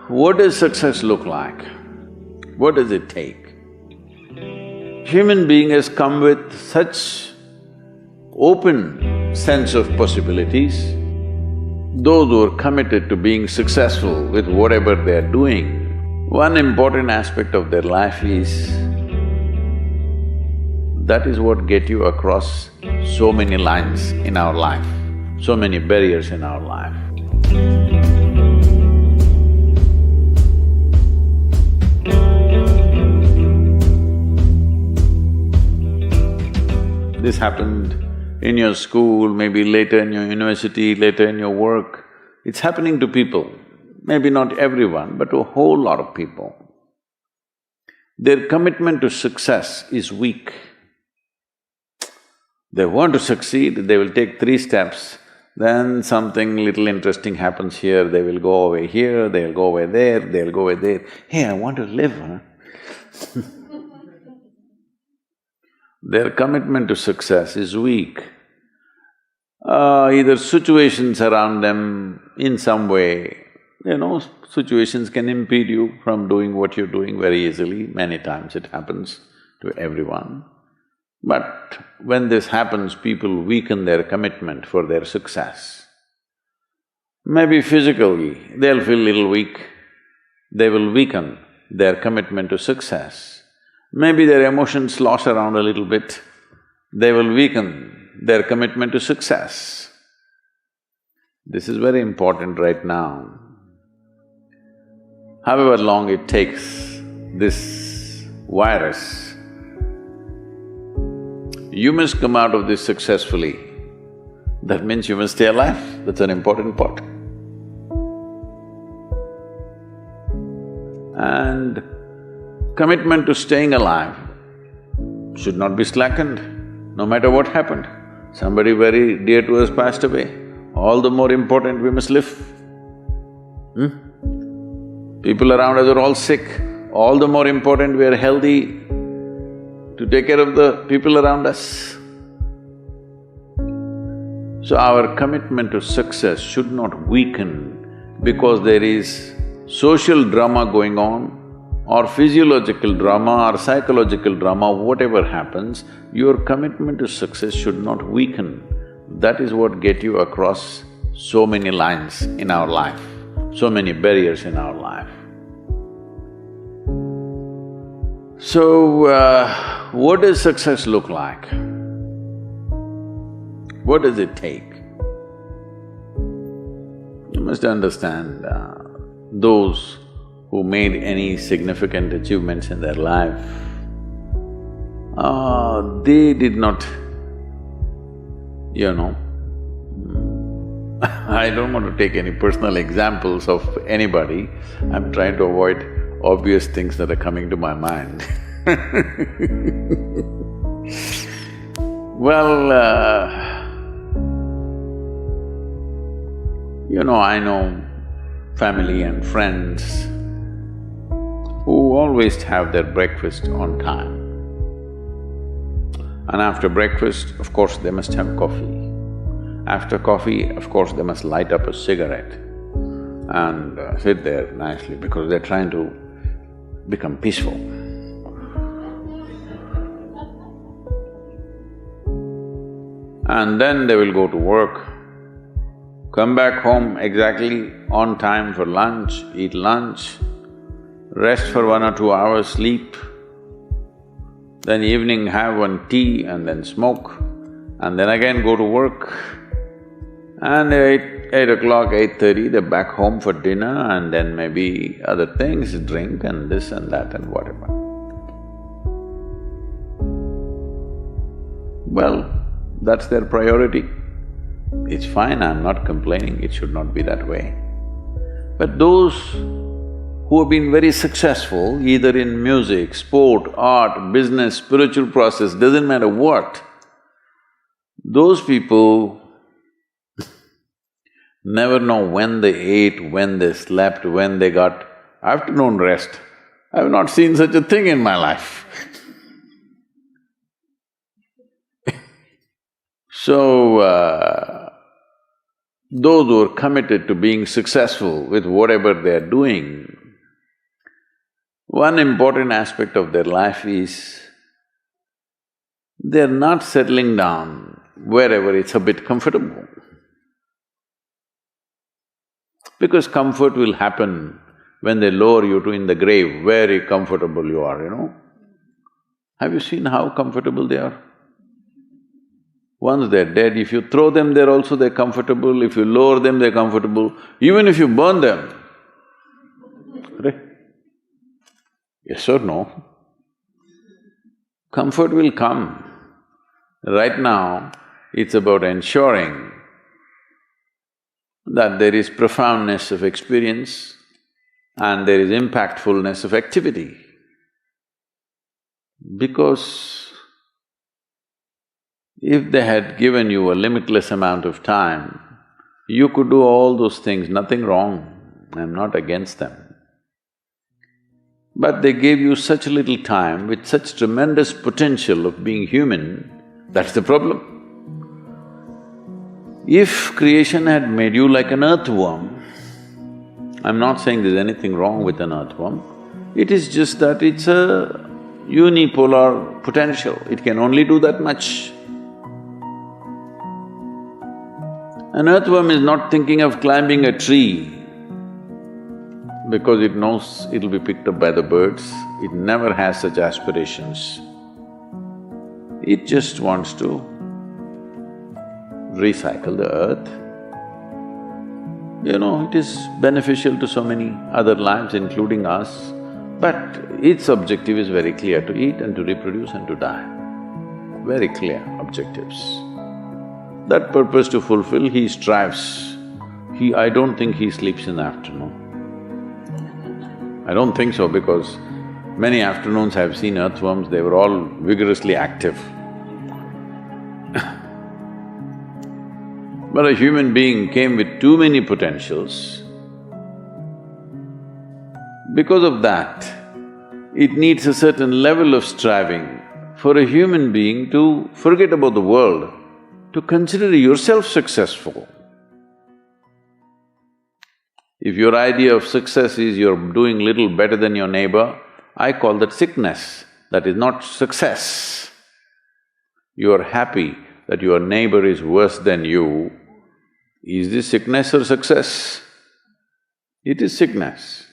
What does success look like? What does it take? Human being has come with such open sense of possibilities. Those who are committed to being successful with whatever they are doing, one important aspect of their life is that is what get you across so many lines in our life, so many barriers in our life. This happened in your school, maybe later in your university, later in your work. It's happening to people, maybe not everyone, but to a whole lot of people. Their commitment to success is weak. They want to succeed, they will take 3 steps, then something little interesting happens here, they will go over here, they'll go over there, they'll go over there. Hey, I want to live, huh? Their commitment to success is weak. Either situations around them in some way, situations can impede you from doing what you're doing very easily. Many times it happens to everyone. But when this happens, people weaken their commitment for their success. Maybe physically, they'll feel little weak, they will weaken their commitment to success. Maybe their emotions slosh around a little bit, they will weaken their commitment to success. This is very important right now. However long it takes, this virus, you must come out of this successfully. That means you must stay alive, that's an important part. And commitment to staying alive should not be slackened, no matter what happened. Somebody very dear to us passed away, all the more important we must live. People around us are all sick, all the more important we are healthy to take care of the people around us. So our commitment to success should not weaken because there is social drama going on, or physiological drama or psychological drama, whatever happens, your commitment to success should not weaken. That is what get you across so many lines in our life, so many barriers in our life. So, what does success look like? What does it take? You must understand, those who made any significant achievements in their life, they did not, I don't want to take any personal examples of anybody, I'm trying to avoid obvious things that are coming to my mind. Well, I know family and friends who always have their breakfast on time. And after breakfast, of course, they must have coffee. After coffee, of course, they must light up a cigarette and sit there nicely because they're trying to become peaceful. And then they will go to work, come back home exactly on time for lunch, eat lunch, rest for 1 or 2 hours, sleep, then evening have one tea and then smoke, and then again go to work. And 8 o'clock, 8:30, they're back home for dinner and then maybe other things, drink and this and that and whatever. Well, that's their priority. It's fine, I'm not complaining, it should not be that way. But those who have been very successful, either in music, sport, art, business, spiritual process, doesn't matter what, those people never know when they ate, when they slept, when they got afternoon rest. I've not seen such a thing in my life. So, those who are committed to being successful with whatever they're doing, One important aspect of their life is they're not settling down wherever it's a bit comfortable. Because comfort will happen when they lower you to in the grave, very comfortable you are, you know. Have you seen how comfortable they are? Once they're dead, if you throw them there also they're comfortable, if you lower them they're comfortable, even if you burn them. Right? Yes or no? Comfort will come. Right now, it's about ensuring that there is profoundness of experience and there is impactfulness of activity. Because if they had given you a limitless amount of time, you could do all those things, nothing wrong, I'm not against them. But they gave you such little time with such tremendous potential of being human, that's the problem. If creation had made you like an earthworm, I'm not saying there's anything wrong with an earthworm, it is just that it's a unipolar potential, it can only do that much. An earthworm is not thinking of climbing a tree because it knows it'll be picked up by the birds, it never has such aspirations. It just wants to recycle the earth. You know, it is beneficial to so many other lives including us, but its objective is very clear, to eat and to reproduce and to die. Very clear objectives. That purpose to fulfill, he strives. I don't think he sleeps in the afternoon. I don't think so because many afternoons I've seen earthworms, they were all vigorously active. But a human being came with too many potentials. Because of that, it needs a certain level of striving for a human being to forget about the world, to consider yourself successful. If your idea of success is you're doing little better than your neighbor, I call that sickness, that is not success. You're happy that your neighbor is worse than you, is this sickness or success? It is sickness.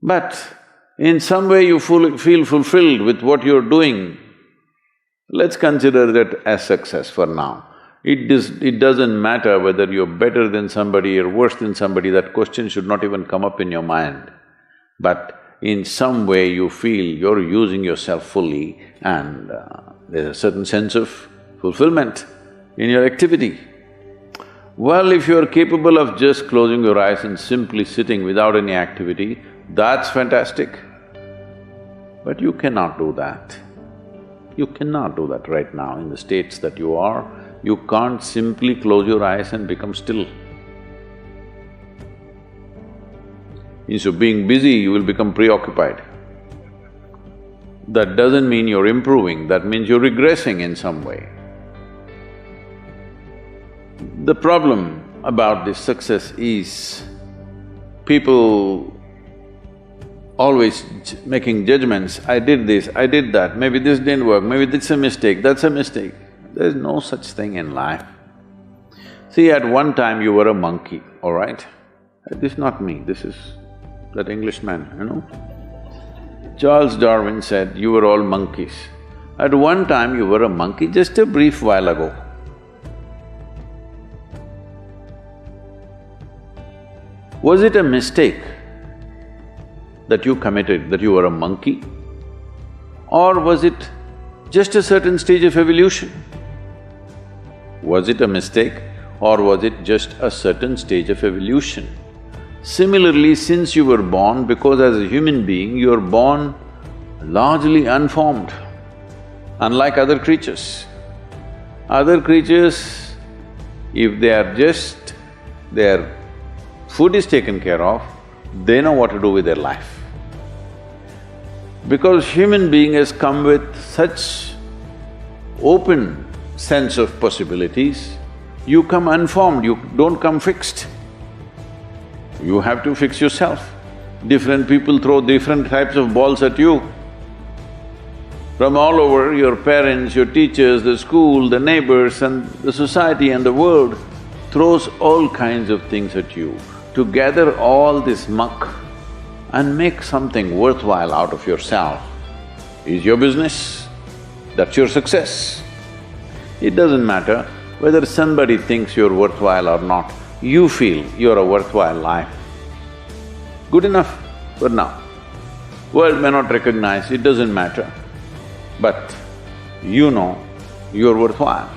But in some way you feel fulfilled with what you're doing, let's consider that as success for now. It doesn't matter whether you're better than somebody or worse than somebody, that question should not even come up in your mind. But in some way you feel you're using yourself fully and there's a certain sense of fulfillment in your activity. Well, if you're capable of just closing your eyes and simply sitting without any activity, that's fantastic. But you cannot do that. You cannot do that right now in the states that you are. You can't simply close your eyes and become still. Instead of being busy, you will become preoccupied. That doesn't mean you're improving, that means you're regressing in some way. The problem about this success is people always making judgments, I did this, I did that, maybe this didn't work, maybe this is a mistake, that's a mistake. There's no such thing in life. See, at one time you were a monkey, all right? This is not me, this is that Englishman, you know? Charles Darwin said, you were all monkeys. At one time you were a monkey, just a brief while ago. Was it a mistake that you committed, that you were a monkey? Or was it just a certain stage of evolution? Was it a mistake or was it just a certain stage of evolution? Similarly, since you were born, because as a human being, you're born largely unformed, unlike other creatures. Other creatures, if they are just… their food is taken care of, they know what to do with their life. Because human being has come with such open sense of possibilities, you come unformed, you don't come fixed. You have to fix yourself. Different people throw different types of balls at you. From all over, your parents, your teachers, the school, the neighbors and the society and the world throws all kinds of things at you. To gather all this muck and make something worthwhile out of yourself is your business. That's your success. It doesn't matter whether somebody thinks you're worthwhile or not, you feel you're a worthwhile life. Good enough for now. World may not recognize, it doesn't matter, but you know you're worthwhile.